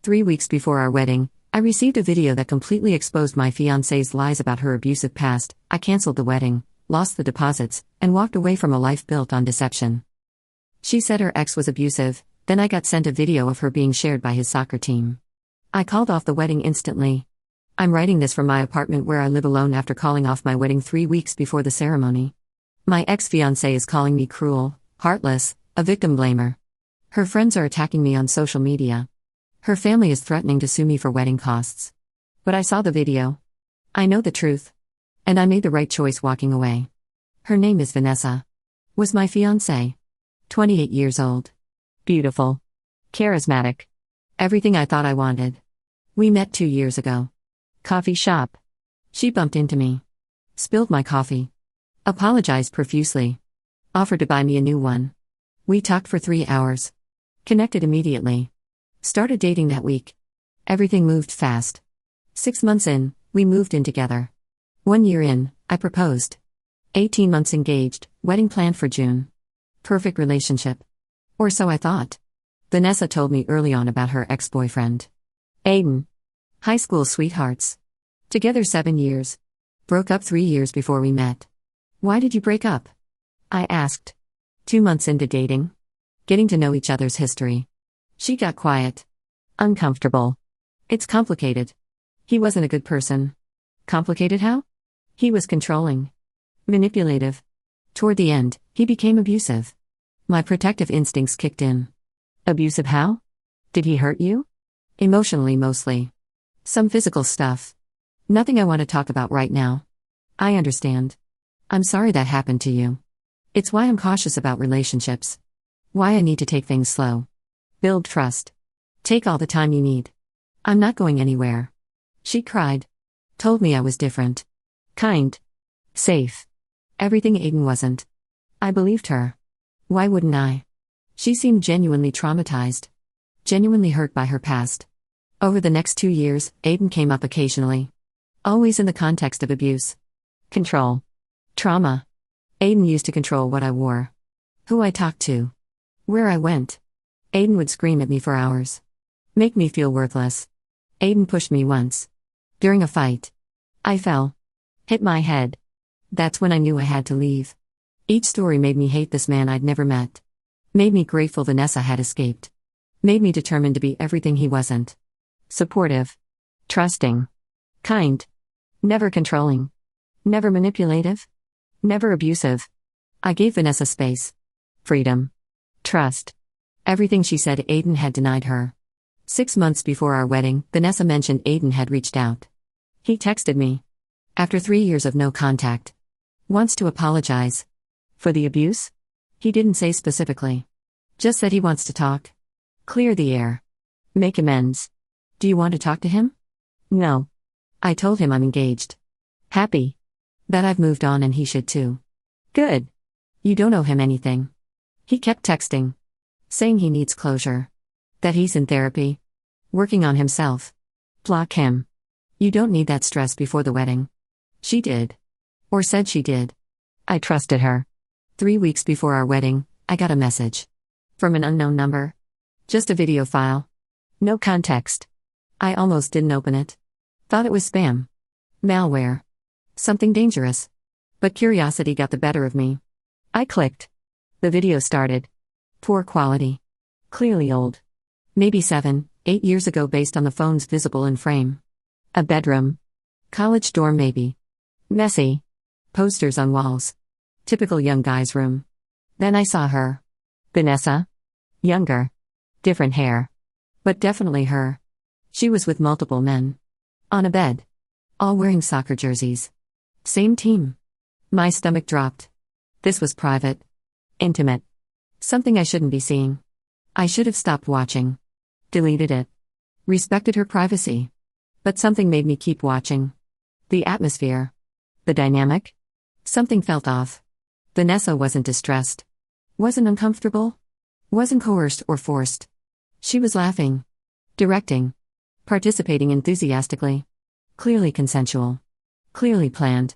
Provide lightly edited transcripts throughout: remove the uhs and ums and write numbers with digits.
3 weeks before our wedding, I received a video that completely exposed my fiancé's lies about her abusive past. I canceled the wedding, lost the deposits, and walked away from a life built on deception. She said her ex was abusive, then I got sent a video of her being shared by his soccer team. I called off the wedding instantly. I'm writing this from my apartment where I live alone after calling off my wedding 3 weeks before the ceremony. My ex-fiancé is calling me cruel, heartless, a victim blamer. Her friends are attacking me on social media. Her family is threatening to sue me for wedding costs. But I saw the video. I know the truth. And I made the right choice walking away. Her name is Vanessa. Was my fiancé. 28 years old. Beautiful. Charismatic. Everything I thought I wanted. We met 2 years ago. Coffee shop. She bumped into me. Spilled my coffee. Apologized profusely. Offered to buy me a new one. We talked for 3 hours. Connected immediately. Started dating that week. Everything moved fast. 6 months in, we moved in together. 1 year in, I proposed. 18 months engaged, wedding planned for June. Perfect relationship. Or so I thought. Vanessa told me early on about her ex-boyfriend. Aiden. High school sweethearts. Together 7 years. Broke up 3 years before we met. Why did you break up? I asked. 2 months into dating. Getting to know each other's history. She got quiet. Uncomfortable. It's complicated. He wasn't a good person. Complicated how? He was controlling. Manipulative. Toward the end, he became abusive. My protective instincts kicked in. Abusive how? Did he hurt you? Emotionally mostly. Some physical stuff. Nothing I want to talk about right now. I understand. I'm sorry that happened to you. It's why I'm cautious about relationships. Why I need to take things slow. Build trust. Take all the time you need. I'm not going anywhere. She cried. Told me I was different. Kind. Safe. Everything Aiden wasn't. I believed her. Why wouldn't I? She seemed genuinely traumatized. Genuinely hurt by her past. Over the next 2 years, Aiden came up occasionally. Always in the context of abuse. Control. Trauma. Aiden used to control what I wore. Who I talked to. Where I went. Aiden would scream at me for hours. Make me feel worthless. Aiden pushed me once. During a fight. I fell. Hit my head. That's when I knew I had to leave. Each story made me hate this man I'd never met. Made me grateful Vanessa had escaped. Made me determined to be everything he wasn't. Supportive. Trusting. Kind. Never controlling. Never manipulative. Never abusive. I gave Vanessa space. Freedom. Trust. Everything she said Aiden had denied her. 6 months before our wedding, Vanessa mentioned Aiden had reached out. He texted me. After 3 years of no contact. Wants to apologize. For the abuse? He didn't say specifically. Just said he wants to talk. Clear the air. Make amends. Do you want to talk to him? No. I told him I'm engaged. Happy. That I've moved on and he should too. Good. You don't owe him anything. He kept texting. Saying he needs closure. That he's in therapy. Working on himself. Block him. You don't need that stress before the wedding. She did. Or said she did. I trusted her. 3 weeks before our wedding, I got a message. From an unknown number. Just a video file. No context. I almost didn't open it. Thought it was spam. Malware. Something dangerous. But curiosity got the better of me. I clicked. The video started. Poor quality. Clearly old. Maybe 7, 8 years ago based on the phones visible in frame. A bedroom. College dorm maybe. Messy. Posters on walls. Typical young guy's room. Then I saw her. Vanessa. Younger. Different hair. But definitely her. She was with multiple men. On a bed. All wearing soccer jerseys. Same team. My stomach dropped. This was private. Intimate. Something I shouldn't be seeing. I should have stopped watching. Deleted it. Respected her privacy. But something made me keep watching. The atmosphere. The dynamic. Something felt off. Vanessa wasn't distressed. Wasn't uncomfortable. Wasn't coerced or forced. She was laughing. Directing. Participating enthusiastically. Clearly consensual. Clearly planned.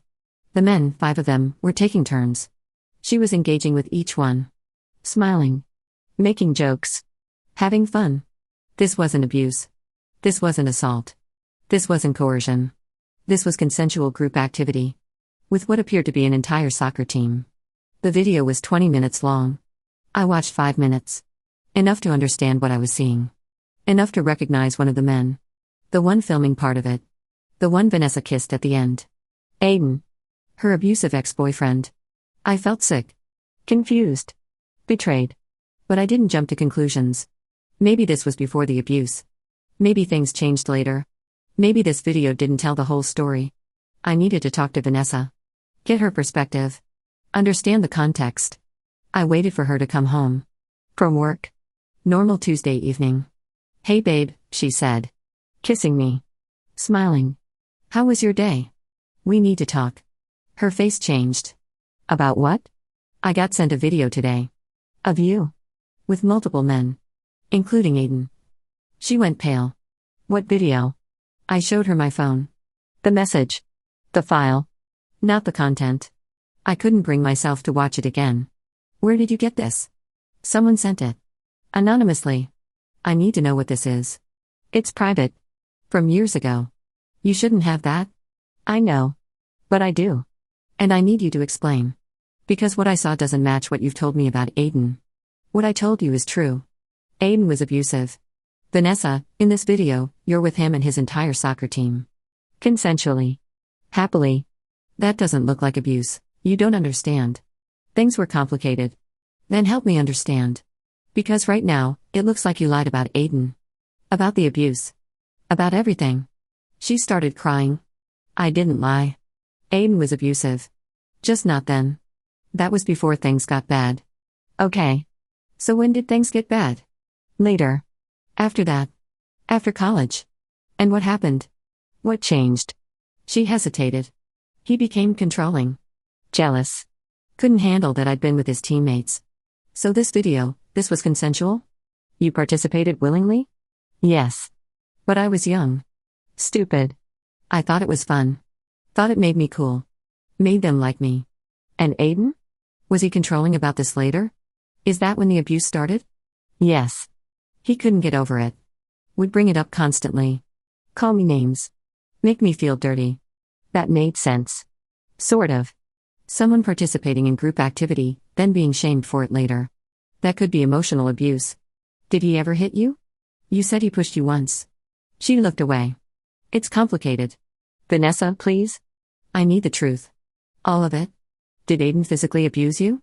The men, 5 of them, were taking turns. She was engaging with each one. Smiling. Making jokes. Having fun. This wasn't abuse. This wasn't assault. This wasn't coercion. This was consensual group activity. With what appeared to be an entire soccer team. The video was 20 minutes long. I watched 5 minutes. Enough to understand what I was seeing. Enough to recognize one of the men. The one filming part of it. The one Vanessa kissed at the end. Aiden. Her abusive ex-boyfriend. I felt sick. Confused. Betrayed. But I didn't jump to conclusions. Maybe this was before the abuse. Maybe things changed later. Maybe this video didn't tell the whole story. I needed to talk to Vanessa. Get her perspective. Understand the context. I waited for her to come home. From work. Normal Tuesday evening. Hey babe, she said. Kissing me. Smiling. How was your day? We need to talk. Her face changed. About what? I got sent a video today. Of you. With multiple men. Including Aiden. She went pale. What video? I showed her my phone. The message. The file. Not the content. I couldn't bring myself to watch it again. Where did you get this? Someone sent it. Anonymously. I need to know what this is. It's private. From years ago. You shouldn't have that. I know. But I do. And I need you to explain. Because what I saw doesn't match what you've told me about Aiden. What I told you is true. Aiden was abusive. Vanessa, in this video, you're with him and his entire soccer team. Consensually. Happily. That doesn't look like abuse. You don't understand. Things were complicated. Then help me understand. Because right now, it looks like you lied about Aiden. About the abuse. About everything. She started crying. I didn't lie. Aiden was abusive. Just not then. That was before things got bad. Okay. So when did things get bad? Later. After that. After college. And what happened? What changed? She hesitated. He became controlling. Jealous. Couldn't handle that I'd been with his teammates. So this video, this was consensual? You participated willingly? Yes. But I was young. Stupid. I thought it was fun. Thought it made me cool. Made them like me. And Aiden? Was he controlling about this later? Is that when the abuse started? Yes. He couldn't get over it. Would bring it up constantly. Call me names. Make me feel dirty. That made sense. Sort of. Someone participating in group activity, then being shamed for it later. That could be emotional abuse. Did he ever hit you? You said he pushed you once. She looked away. It's complicated. Vanessa, please? I need the truth. All of it? Did Aiden physically abuse you?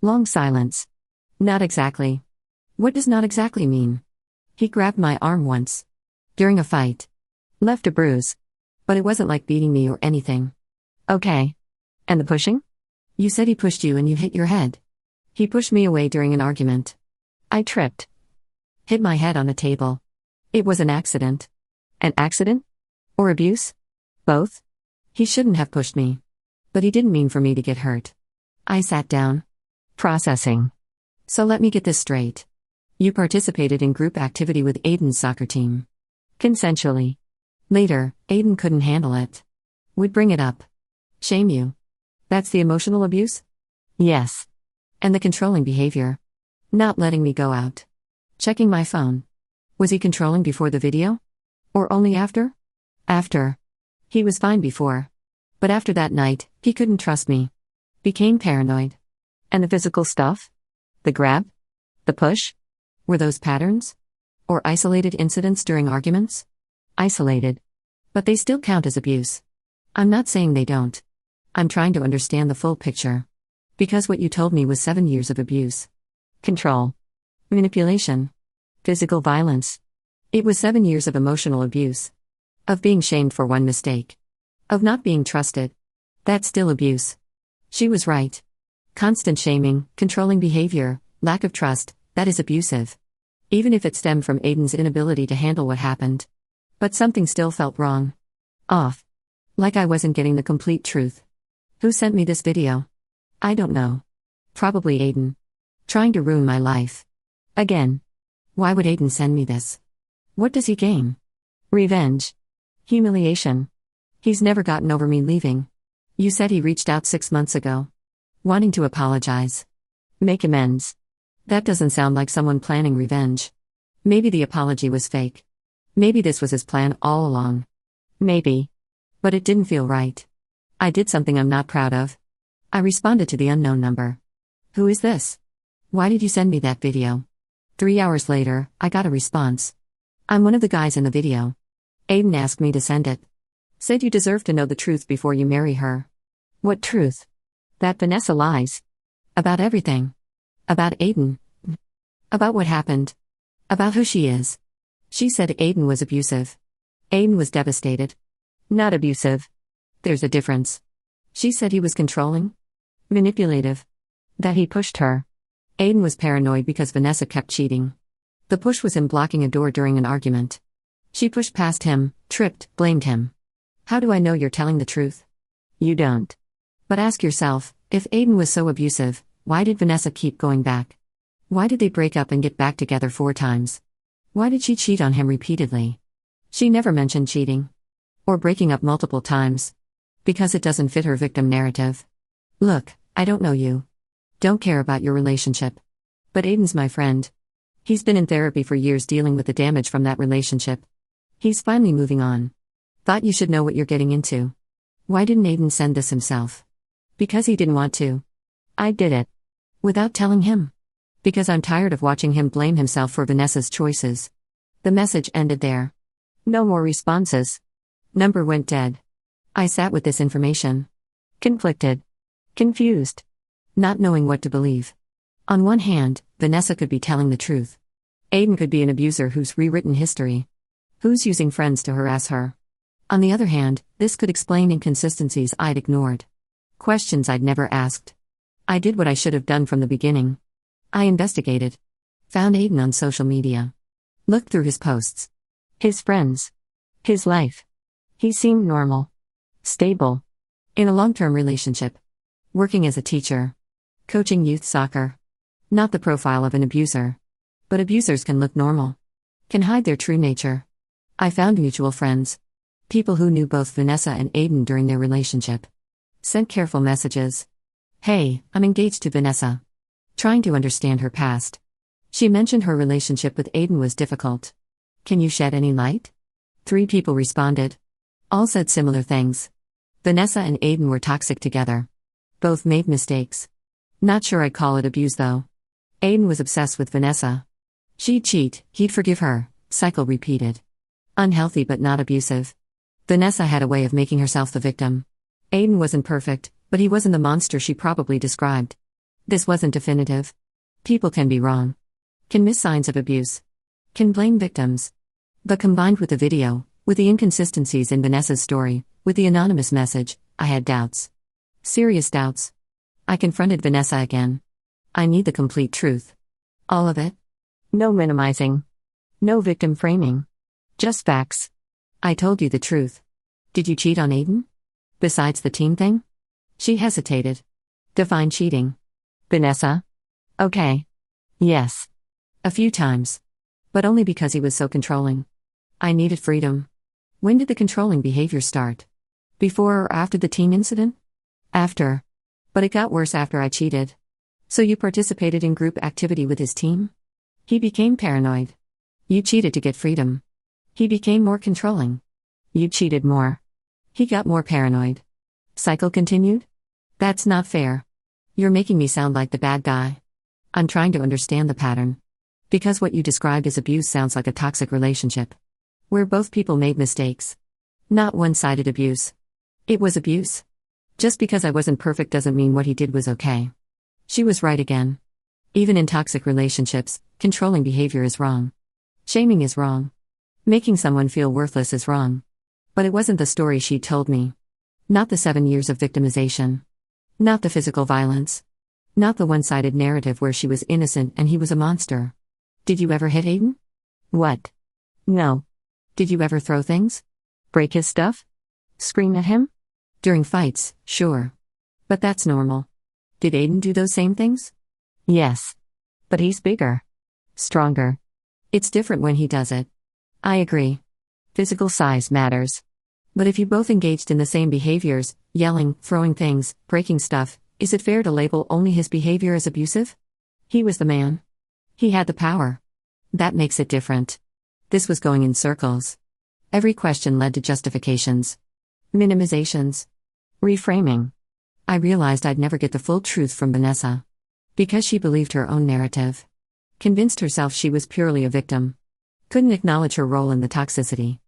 Long silence. Not exactly. What does not exactly mean? He grabbed my arm once. During a fight. Left a bruise. But it wasn't like beating me or anything. Okay. And the pushing? You said he pushed you and you hit your head. He pushed me away during an argument. I tripped. Hit my head on the table. It was an accident. An accident? Or abuse? Both? He shouldn't have pushed me. But he didn't mean for me to get hurt. I sat down. Processing. So let me get this straight. You participated in group activity with Aiden's soccer team. Consensually. Later, Aiden couldn't handle it. Would bring it up. Shame you. That's the emotional abuse? Yes. And the controlling behavior. Not letting me go out. Checking my phone. Was he controlling before the video? Or only after? After. He was fine before. But after that night, he couldn't trust me. Became paranoid. And the physical stuff? The grab? The push? Were those patterns? Or isolated incidents during arguments? Isolated. But they still count as abuse. I'm not saying they don't. I'm trying to understand the full picture. Because what you told me was 7 years of abuse. Control. Manipulation. Physical violence. It was 7 years of emotional abuse. Of being shamed for one mistake. Of not being trusted. That's still abuse. She was right. Constant shaming, controlling behavior, lack of trust, that is abusive. Even if it stemmed from Aiden's inability to handle what happened. But something still felt wrong. Off. Like I wasn't getting the complete truth. Who sent me this video? I don't know. Probably Aiden. Trying to ruin my life. Again. Why would Aiden send me this? What does he gain? Revenge. Humiliation. He's never gotten over me leaving. You said he reached out 6 months ago. Wanting to apologize. Make amends. That doesn't sound like someone planning revenge. Maybe the apology was fake. Maybe this was his plan all along. Maybe. But it didn't feel right. I did something I'm not proud of. I responded to the unknown number. Who is this? Why did you send me that video? 3 hours later, I got a response. I'm one of the guys in the video. Aiden asked me to send it. Said you deserve to know the truth before you marry her. What truth? That Vanessa lies. About everything. About Aiden. About what happened. About who she is. She said Aiden was abusive. Aiden was devastated. Not abusive. There's a difference. She said he was controlling. Manipulative. That he pushed her. Aiden was paranoid because Vanessa kept cheating. The push was him blocking a door during an argument. She pushed past him, tripped, blamed him. How do I know you're telling the truth? You don't. But ask yourself, if Aiden was so abusive, why did Vanessa keep going back? Why did they break up and get back together 4 times? Why did she cheat on him repeatedly? She never mentioned cheating. Or breaking up multiple times. Because it doesn't fit her victim narrative. Look, I don't know you. Don't care about your relationship. But Aiden's my friend. He's been in therapy for years dealing with the damage from that relationship. He's finally moving on. Thought you should know what you're getting into. Why didn't Aiden send this himself? Because he didn't want to. I did it. Without telling him. Because I'm tired of watching him blame himself for Vanessa's choices. The message ended there. No more responses. Number went dead. I sat with this information. Conflicted. Confused. Not knowing what to believe. On one hand, Vanessa could be telling the truth. Aiden could be an abuser who's rewritten history. Who's using friends to harass her. On the other hand, this could explain inconsistencies I'd ignored. Questions I'd never asked. I did what I should have done from the beginning. I investigated. Found Aiden on social media. Looked through his posts. His friends. His life. He seemed normal. Stable. In a long-term relationship. Working as a teacher. Coaching youth soccer. Not the profile of an abuser. But abusers can look normal. Can hide their true nature. I found mutual friends. People who knew both Vanessa and Aiden during their relationship. Sent careful messages. Hey, I'm engaged to Vanessa. Trying to understand her past. She mentioned her relationship with Aiden was difficult. Can you shed any light? 3 people responded. All said similar things. Vanessa and Aiden were toxic together. Both made mistakes. Not sure I'd call it abuse though. Aiden was obsessed with Vanessa. She'd cheat, he'd forgive her, cycle repeated. Unhealthy but not abusive. Vanessa had a way of making herself the victim. Aiden wasn't perfect, but he wasn't the monster she probably described. This wasn't definitive. People can be wrong. Can miss signs of abuse. Can blame victims. But combined with the video, with the inconsistencies in Vanessa's story, with the anonymous message, I had doubts. Serious doubts. I confronted Vanessa again. I need the complete truth. All of it. No minimizing. No victim framing. Just facts. I told you the truth. Did you cheat on Aiden? Besides the team thing? She hesitated. Define cheating. Vanessa? Okay. Yes. A few times. But only because he was so controlling. I needed freedom. When did the controlling behavior start? Before or after the team incident? After. But it got worse after I cheated. So you participated in group activity with his team? He became paranoid. You cheated to get freedom. He became more controlling. You cheated more. He got more paranoid. Cycle continued? That's not fair. You're making me sound like the bad guy. I'm trying to understand the pattern. Because what you described as abuse sounds like a toxic relationship. Where both people made mistakes. Not one-sided abuse. It was abuse. Just because I wasn't perfect doesn't mean what he did was okay. She was right again. Even in toxic relationships, controlling behavior is wrong. Shaming is wrong. Making someone feel worthless is wrong. But it wasn't the story she told me. Not the 7 years of victimization. Not the physical violence. Not the one-sided narrative where she was innocent and he was a monster. Did you ever hit Aiden? What? No. Did you ever throw things? Break his stuff? Scream at him? During fights, sure. But that's normal. Did Aiden do those same things? Yes. But he's bigger. Stronger. It's different when he does it. I agree. Physical size matters. But if you both engaged in the same behaviors, yelling, throwing things, breaking stuff, is it fair to label only his behavior as abusive? He was the man. He had the power. That makes it different. This was going in circles. Every question led to justifications, minimizations, reframing. I realized I'd never get the full truth from Vanessa. Because she believed her own narrative. Convinced herself she was purely a victim. Couldn't acknowledge her role in the toxicity.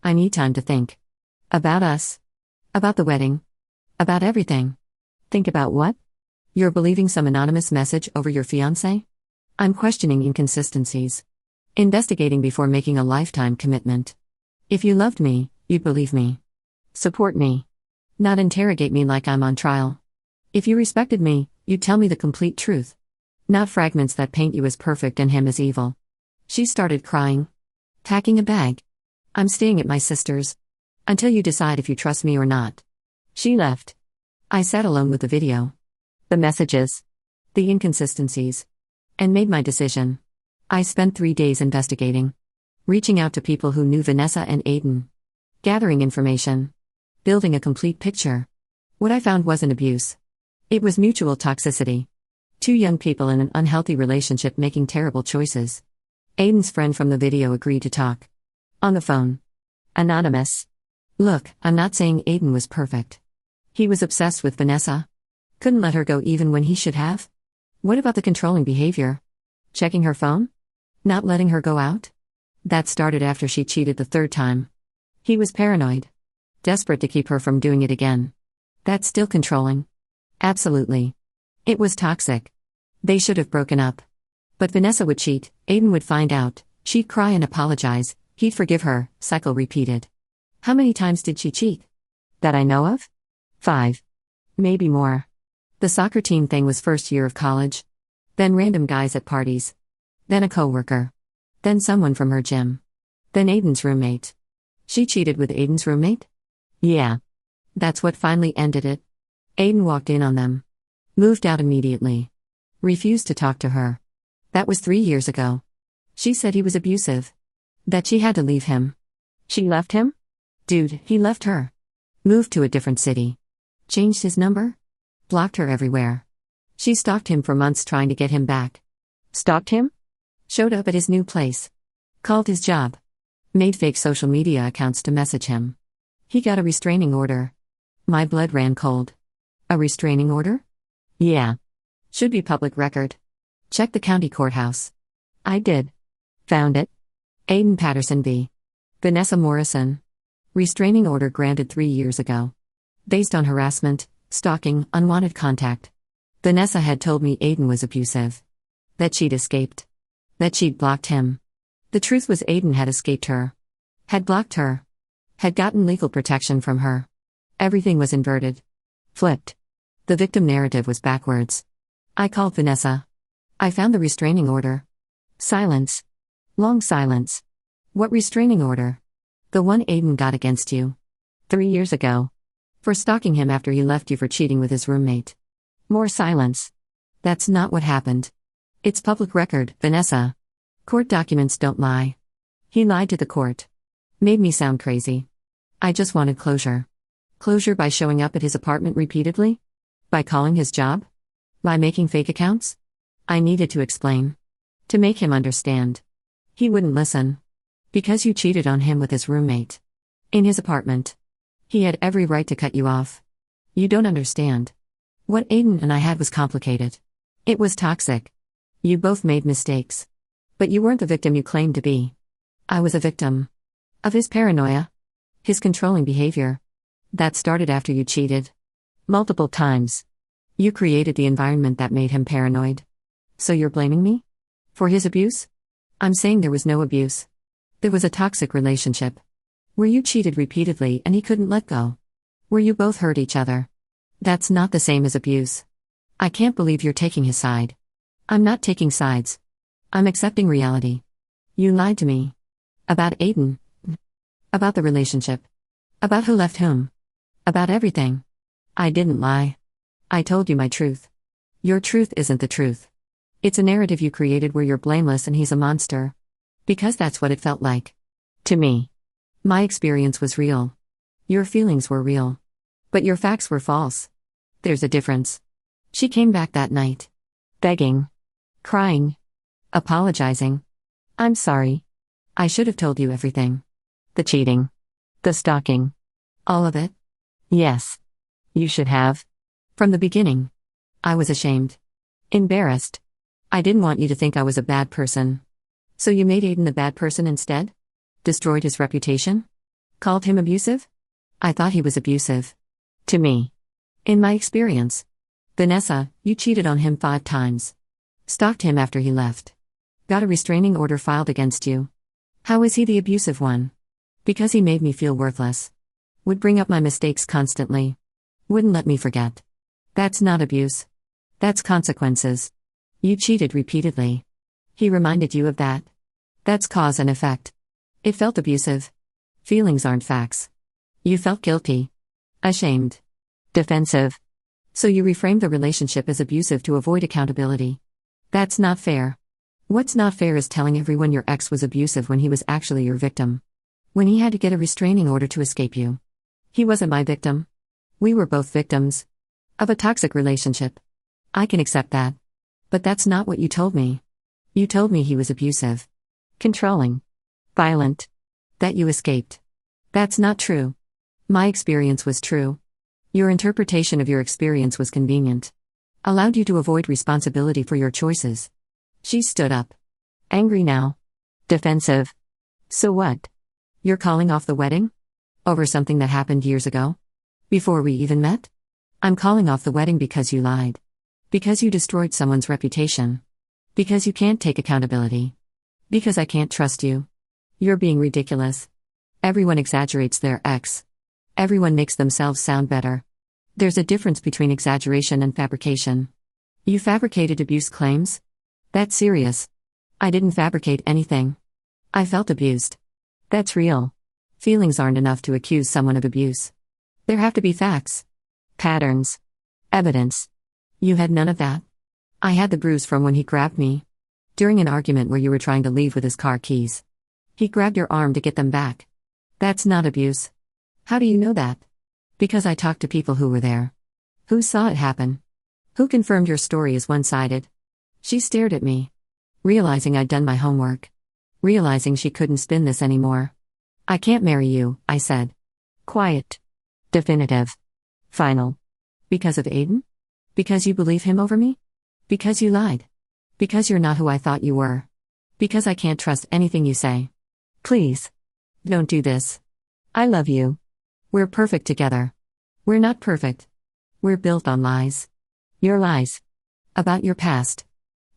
I need time to think. About us. About the wedding. About everything. Think about what? You're believing some anonymous message over your fiancé? I'm questioning inconsistencies. Investigating before making a lifetime commitment. If you loved me, you'd believe me. Support me. Not interrogate me like I'm on trial. If you respected me, you'd tell me the complete truth. Not fragments that paint you as perfect and him as evil. She started crying. Packing a bag. I'm staying at my sister's. Until you decide if you trust me or not. She left. I sat alone with the video. The messages. The inconsistencies. And made my decision. I spent 3 days investigating. Reaching out to people who knew Vanessa and Aiden. Gathering information. Building a complete picture. What I found wasn't abuse. It was mutual toxicity. 2 young people in an unhealthy relationship making terrible choices. Aiden's friend from the video agreed to talk. On the phone. Anonymous. Look, I'm not saying Aiden was perfect. He was obsessed with Vanessa. Couldn't let her go even when he should have? What about the controlling behavior? Checking her phone? Not letting her go out? That started after she cheated the 3rd time. He was paranoid. Desperate to keep her from doing it again. That's still controlling. Absolutely. It was toxic. They should have broken up. But Vanessa would cheat, Aiden would find out, she'd cry and apologize, he'd forgive her, cycle repeated. How many times did she cheat? That I know of? 5. Maybe more. The soccer team thing was first year of college. Then random guys at parties. Then a coworker. Then someone from her gym. Then Aiden's roommate. She cheated with Aiden's roommate? Yeah. That's what finally ended it. Aiden walked in on them. Moved out immediately. Refused to talk to her. That was 3 years ago. She said he was abusive. That she had to leave him. She left him? Dude, he left her. Moved to a different city. Changed his number? Blocked her everywhere. She stalked him for months trying to get him back. Stalked him? Showed up at his new place. Called his job. Made fake social media accounts to message him. He got a restraining order. My blood ran cold. A restraining order? Yeah. Should be public record. Check the county courthouse. I did. Found it. Aiden Patterson v. Vanessa Morrison. Restraining order granted 3 years ago. Based on harassment, stalking, unwanted contact. Vanessa had told me Aiden was abusive. That she'd escaped. That she'd blocked him. The truth was Aiden had escaped her. Had blocked her. Had gotten legal protection from her. Everything was inverted. Flipped. The victim narrative was backwards. I called Vanessa. I found the restraining order. Silence. Long silence. What restraining order? The one Aiden got against you. 3 years ago. For stalking him after he left you for cheating with his roommate. More silence. That's not what happened. It's public record, Vanessa. Court documents don't lie. He lied to the court. Made me sound crazy. I just wanted closure. Closure by showing up at his apartment repeatedly? By calling his job? By making fake accounts? I needed to explain. To make him understand. He wouldn't listen. Because you cheated on him with his roommate. In his apartment. He had every right to cut you off. You don't understand. What Aiden and I had was complicated. It was toxic. You both made mistakes. But you weren't the victim you claimed to be. I was a victim. Of his paranoia. His controlling behavior. That started after you cheated. Multiple times. You created the environment that made him paranoid. So you're blaming me? For his abuse? I'm saying there was no abuse. There was a toxic relationship. Where you cheated repeatedly and he couldn't let go. Where you both hurt each other. That's not the same as abuse. I can't believe you're taking his side. I'm not taking sides. I'm accepting reality. You lied to me. About Aiden. About the relationship. About who left whom. About everything. I didn't lie. I told you my truth. Your truth isn't the truth. It's a narrative you created where you're blameless and he's a monster. Because that's what it felt like. To me. My experience was real. Your feelings were real. But your facts were false. There's a difference. She came back that night. Begging. Crying. Apologizing. I'm sorry. I should have told you everything. The cheating. The stalking. All of it? Yes. You should have. From the beginning. I was ashamed. Embarrassed. I didn't want you to think I was a bad person. So you made Aiden the bad person instead? Destroyed his reputation? Called him abusive? I thought he was abusive. To me. In my experience. Vanessa, you cheated on him 5 times. Stalked him after he left. Got a restraining order filed against you. How is he the abusive one? Because he made me feel worthless. Would bring up my mistakes constantly. Wouldn't let me forget. That's not abuse. That's consequences. You cheated repeatedly. He reminded you of that. That's cause and effect. It felt abusive. Feelings aren't facts. You felt guilty. Ashamed. Defensive. So you reframed the relationship as abusive to avoid accountability. That's not fair. What's not fair is telling everyone your ex was abusive when he was actually your victim. When he had to get a restraining order to escape you. He wasn't my victim. We were both victims. Of a toxic relationship. I can accept that. But that's not what you told me. You told me he was abusive. Controlling. Violent. That you escaped. That's not true. My experience was true. Your interpretation of your experience was convenient. Allowed you to avoid responsibility for your choices. She stood up. Angry now. Defensive. So what? You're calling off the wedding? Over something that happened years ago? Before we even met? I'm calling off the wedding because you lied. Because you destroyed someone's reputation. Because you can't take accountability. Because I can't trust you. You're being ridiculous. Everyone exaggerates their ex. Everyone makes themselves sound better. There's a difference between exaggeration and fabrication. You fabricated abuse claims? That's serious. I didn't fabricate anything. I felt abused. That's real. Feelings aren't enough to accuse someone of abuse. There have to be facts. Patterns. Evidence. You had none of that. I had the bruise from when he grabbed me. During an argument where you were trying to leave with his car keys. He grabbed your arm to get them back. That's not abuse. How do you know that? Because I talked to people who were there. Who saw it happen? Who confirmed your story is one-sided? She stared at me. Realizing I'd done my homework. Realizing she couldn't spin this anymore. I can't marry you, I said. Quiet. Definitive. Final. Because of Aiden? Because you believe him over me? Because you lied. Because you're not who I thought you were. Because I can't trust anything you say. Please. Don't do this. I love you. We're perfect together. We're not perfect. We're built on lies. Your lies. About your past.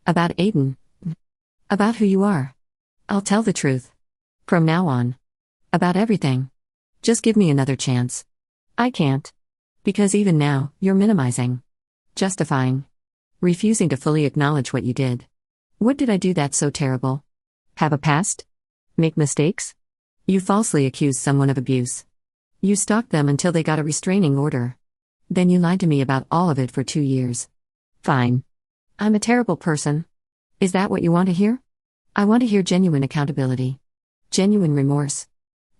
About Aiden. About who you are. I'll tell the truth. From now on. About everything. Just give me another chance. I can't. Because even now, you're minimizing. Justifying. Refusing to fully acknowledge what you did. What did I do that's so terrible? Have a past? Make mistakes? You falsely accused someone of abuse. You stalked them until they got a restraining order. Then you lied to me about all of it for 2 years. Fine. I'm a terrible person. Is that what you want to hear? I want to hear genuine accountability. Genuine remorse.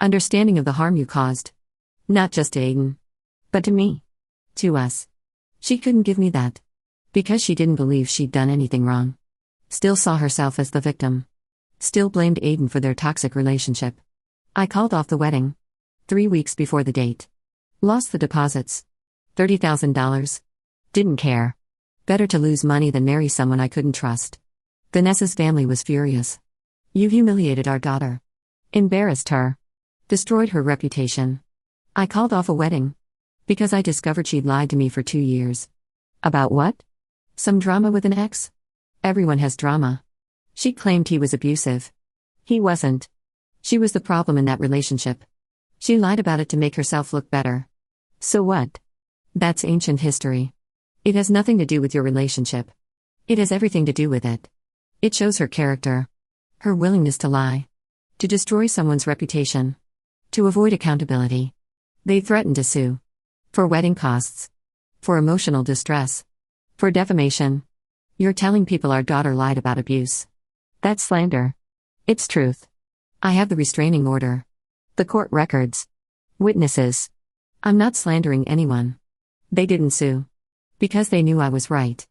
Understanding of the harm you caused. Not just to Aiden. But to me. To us. She couldn't give me that. Because she didn't believe she'd done anything wrong. Still saw herself as the victim. Still blamed Aiden for their toxic relationship. I called off the wedding. 3 weeks before the date. Lost the deposits. $30,000. Didn't care. Better to lose money than marry someone I couldn't trust. Vanessa's family was furious. You humiliated our daughter. Embarrassed her. Destroyed her reputation. I called off a wedding. Because I discovered she'd lied to me for 2 years. About what? Some drama with an ex? Everyone has drama. She claimed he was abusive. He wasn't. She was the problem in that relationship. She lied about it to make herself look better. So what? That's ancient history. It has nothing to do with your relationship. It has everything to do with it. It shows her character. Her willingness to lie. To destroy someone's reputation. To avoid accountability. They threatened to sue. For wedding costs. For emotional distress. For defamation. You're telling people our daughter lied about abuse. That's slander. It's truth. I have the restraining order. The court records. Witnesses. I'm not slandering anyone. They didn't sue. Because they knew I was right.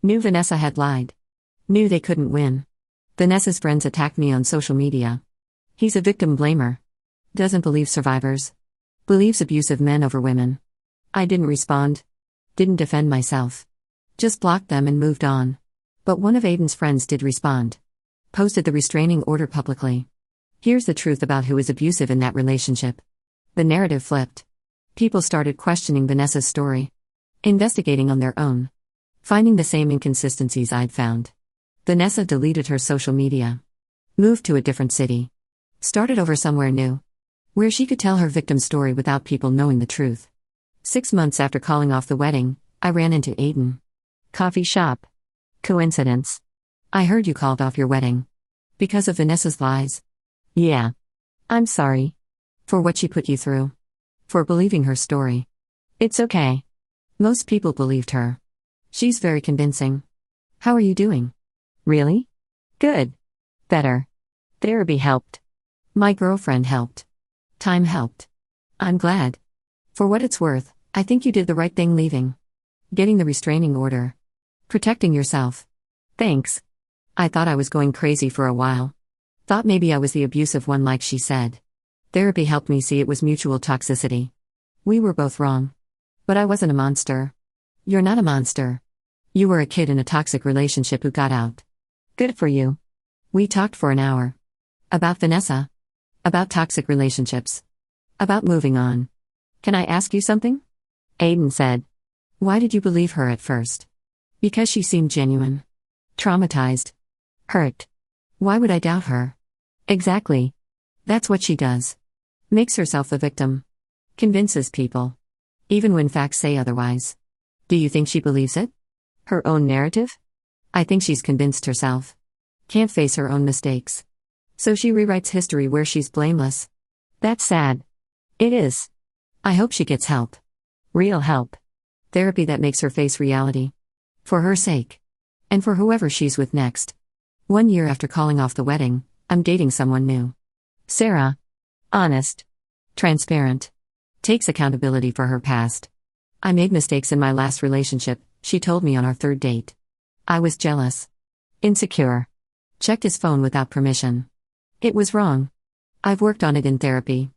Knew Vanessa had lied. Knew they couldn't win. Vanessa's friends attacked me on social media. He's a victim blamer. Doesn't believe survivors. Believes abusive men over women. I didn't respond. Didn't defend myself. Just blocked them and moved on. But one of Aiden's friends did respond. Posted the restraining order publicly. Here's the truth about who is abusive in that relationship. The narrative flipped. People started questioning Vanessa's story. Investigating on their own. Finding the same inconsistencies I'd found. Vanessa deleted her social media. Moved to a different city. Started over somewhere new. Where she could tell her victim story without people knowing the truth. 6 months after calling off the wedding, I ran into Aiden. Coffee shop. Coincidence. I heard you called off your wedding. Because of Vanessa's lies. Yeah. I'm sorry. For what she put you through. For believing her story. It's okay. Most people believed her. She's very convincing. How are you doing? Really? Good. Better. Therapy helped. My girlfriend helped. Time helped. I'm glad. For what it's worth, I think you did the right thing leaving. Getting the restraining order. Protecting yourself. Thanks. I thought I was going crazy for a while. Thought maybe I was the abusive one like she said. Therapy helped me see it was mutual toxicity. We were both wrong. But I wasn't a monster. You're not a monster. You were a kid in a toxic relationship who got out. Good for you. We talked for an hour. About Vanessa. About toxic relationships. About moving on. Can I ask you something? Aiden said. Why did you believe her at first? Because she seemed genuine. Traumatized. Hurt. Why would I doubt her? Exactly. That's what she does. Makes herself the victim. Convinces people. Even when facts say otherwise. Do you think she believes it? Her own narrative? I think she's convinced herself. Can't face her own mistakes. So she rewrites history where she's blameless. That's sad. It is. I hope she gets help. Real help. Therapy that makes her face reality. For her sake. And for whoever she's with next. 1 year after calling off the wedding, I'm dating someone new. Sarah. Honest. Transparent. Takes accountability for her past. I made mistakes in my last relationship, she told me on our 3rd date. I was jealous. Insecure. Checked his phone without permission. It was wrong. I've worked on it in therapy.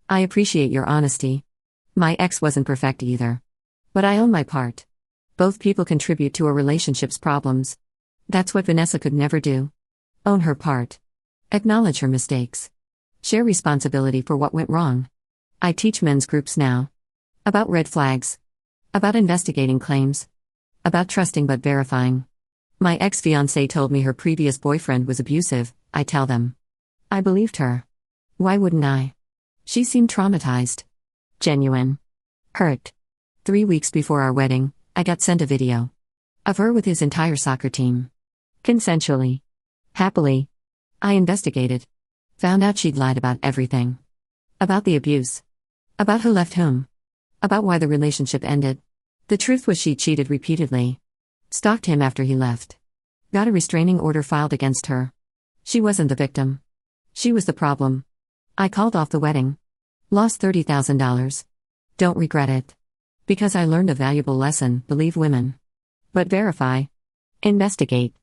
I appreciate your honesty. My ex wasn't perfect either. But I own my part. Both people contribute to a relationship's problems. That's what Vanessa could never do. Own her part. Acknowledge her mistakes. Share responsibility for what went wrong. I teach men's groups now. About red flags. About investigating claims. About trusting but verifying. My ex-fiancée told me her previous boyfriend was abusive, I tell them. I believed her. Why wouldn't I? She seemed traumatized. Genuine. Hurt. 3 weeks before our wedding, I got sent a video. Of her with his entire soccer team. Consensually. Happily. I investigated. Found out she'd lied about everything. About the abuse. About who left whom. About why the relationship ended. The truth was she cheated repeatedly. Stalked him after he left. Got a restraining order filed against her. She wasn't the victim. She was the problem. I called off the wedding. Lost $30,000. Don't regret it. Because I learned a valuable lesson, believe women. But verify. Investigate.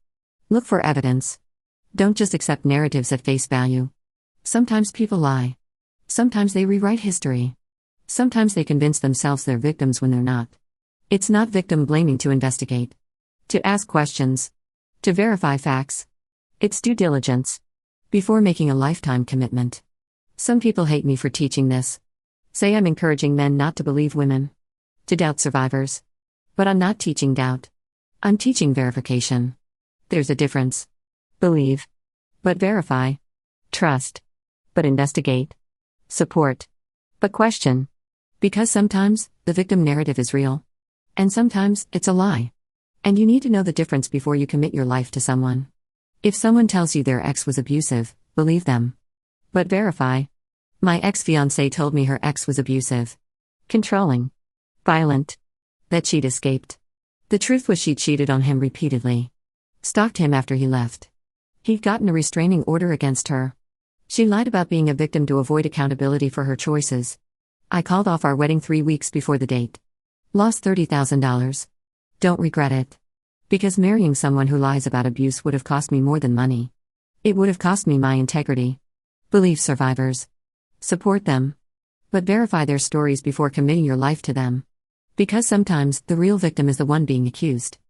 Look for evidence. Don't just accept narratives at face value. Sometimes people lie. Sometimes they rewrite history. Sometimes they convince themselves they're victims when they're not. It's not victim blaming to investigate. To ask questions. To verify facts. It's due diligence. Before making a lifetime commitment. Some people hate me for teaching this. Say I'm encouraging men not to believe women. To doubt survivors. But I'm not teaching doubt. I'm teaching verification. There's a difference. Believe. But verify. Trust. But investigate. Support. But question. Because sometimes, the victim narrative is real. And sometimes, it's a lie. And you need to know the difference before you commit your life to someone. If someone tells you their ex was abusive, believe them. But verify. My ex-fiancée told me her ex was abusive. Controlling. Violent. That she'd escaped. The truth was she cheated on him repeatedly. Stalked him after he left. He'd gotten a restraining order against her. She lied about being a victim to avoid accountability for her choices. I called off our wedding 3 weeks before the date. Lost $30,000. Don't regret it. Because marrying someone who lies about abuse would have cost me more than money. It would have cost me my integrity. Believe survivors. Support them. But verify their stories before committing your life to them. Because sometimes, the real victim is the one being accused.